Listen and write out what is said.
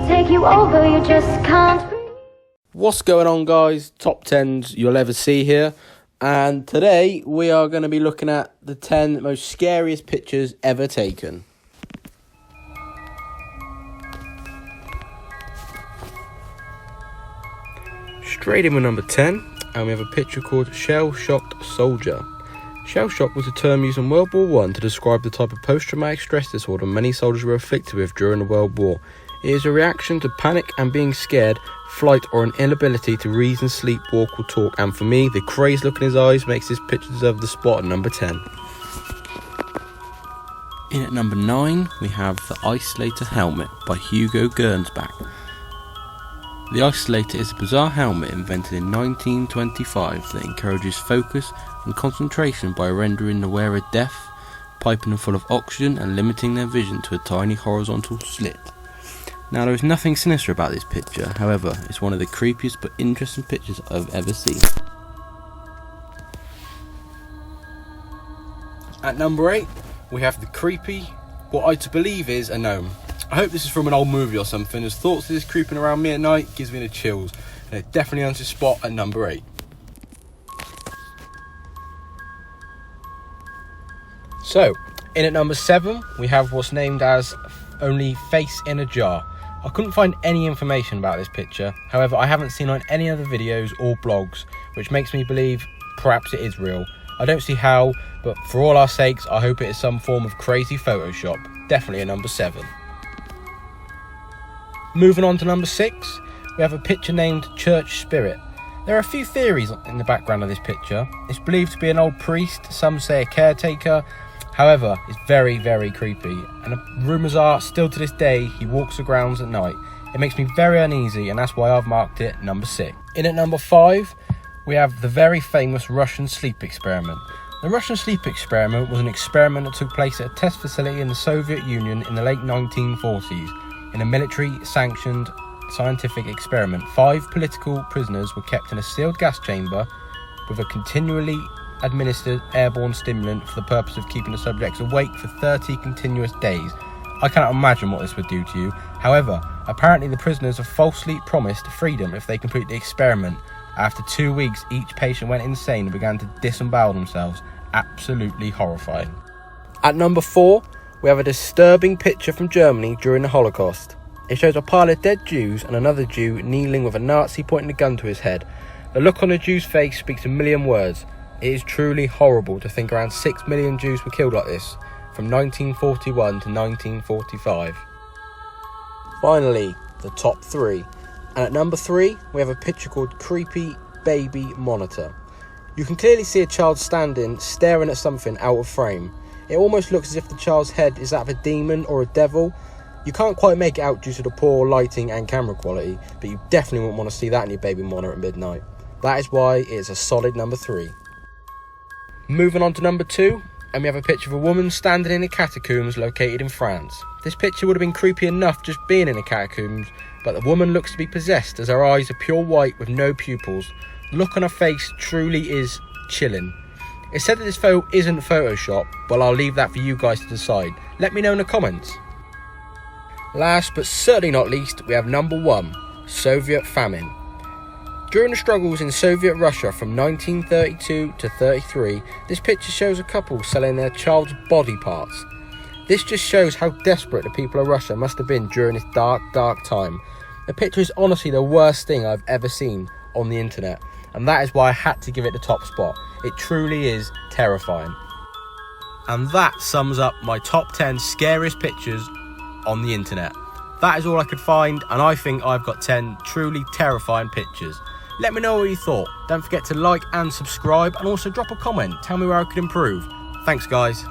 take you over, you just can't breathe. What's going on, guys? Top 10s you'll ever see here. And today we are going to be looking at the 10 most scariest pictures ever taken. Straight in with number 10, and we have a picture called Shell-Shocked Soldier. Shell-shock was a term used in World War I to describe the type of post-traumatic stress disorder many soldiers were afflicted with during the World War. It is a reaction to panic and being scared, flight, or an inability to reason, sleep, walk, or talk. And for me, the crazed look in his eyes makes this picture deserve the spot at number 10. In at number 9, we have the Isolator Helmet by Hugo Gernsback. The Isolator is a bizarre helmet invented in 1925 that encourages focus and concentration by rendering the wearer deaf, piping them full of oxygen and limiting their vision to a tiny horizontal slit. Now, there is nothing sinister about this picture, however, it's one of the creepiest but interesting pictures I've ever seen. At number 8, we have the creepy, what I to believe is a gnome. I hope this is from an old movie or something, as thoughts of this creeping around me at night gives me the chills, and it definitely earns a spot at number 8. So, in at number 7, we have what's named as Only Face in a Jar. I couldn't find any information about this picture, however I haven't seen on any other videos or blogs, which makes me believe perhaps it is real. I don't see how, but for all our sakes I hope it is some form of crazy Photoshop. Definitely a number 7. Moving on to number 6, we have a picture named Church Spirit. There are a few theories in the background of this picture. It's believed to be an old priest, some say a caretaker. However, it's very, very creepy, and rumours are, still to this day, he walks the grounds at night. It makes me very uneasy, and that's why I've marked it number 6. In at number 5, we have the very famous Russian sleep experiment. The Russian sleep experiment was an experiment that took place at a test facility in the Soviet Union in the late 1940s. In a military-sanctioned scientific experiment, 5 political prisoners were kept in a sealed gas chamber with a continually administered airborne stimulant for the purpose of keeping the subjects awake for 30 continuous days. I cannot imagine what this would do to you. However, apparently the prisoners are falsely promised freedom if they complete the experiment. After 2 weeks, each patient went insane and began to disembowel themselves. Absolutely horrifying. At number 4, we have a disturbing picture from Germany during the Holocaust. It shows a pile of dead Jews and another Jew kneeling with a Nazi pointing a gun to his head. The look on the Jew's face speaks a million words. It is truly horrible to think around 6 million Jews were killed like this, from 1941 to 1945. Finally, the top 3. And at number 3, we have a picture called Creepy Baby Monitor. You can clearly see a child standing, staring at something out of frame. It almost looks as if the child's head is that of a demon or a devil. You can't quite make it out due to the poor lighting and camera quality, but you definitely wouldn't want to see that in your baby monitor at midnight. That is why it is a solid number 3. Moving on to number 2, and we have a picture of a woman standing in the catacombs located in France. This picture would have been creepy enough just being in the catacombs, but the woman looks to be possessed as her eyes are pure white with no pupils. The look on her face truly is chilling. It's said that this photo isn't Photoshop, but I'll leave that for you guys to decide. Let me know in the comments. Last but certainly not least, we have number 1, Soviet famine. During the struggles in Soviet Russia from 1932 to 33, this picture shows a couple selling their child's body parts. This just shows how desperate the people of Russia must have been during this dark, dark time. The picture is honestly the worst thing I've ever seen on the internet, and that is why I had to give it the top spot. It truly is terrifying. And that sums up my top 10 scariest pictures on the internet. That is all I could find, and I think I've got 10 truly terrifying pictures. Let me know what you thought. Don't forget to like and subscribe, and also drop a comment. Tell me where I could improve. Thanks, guys.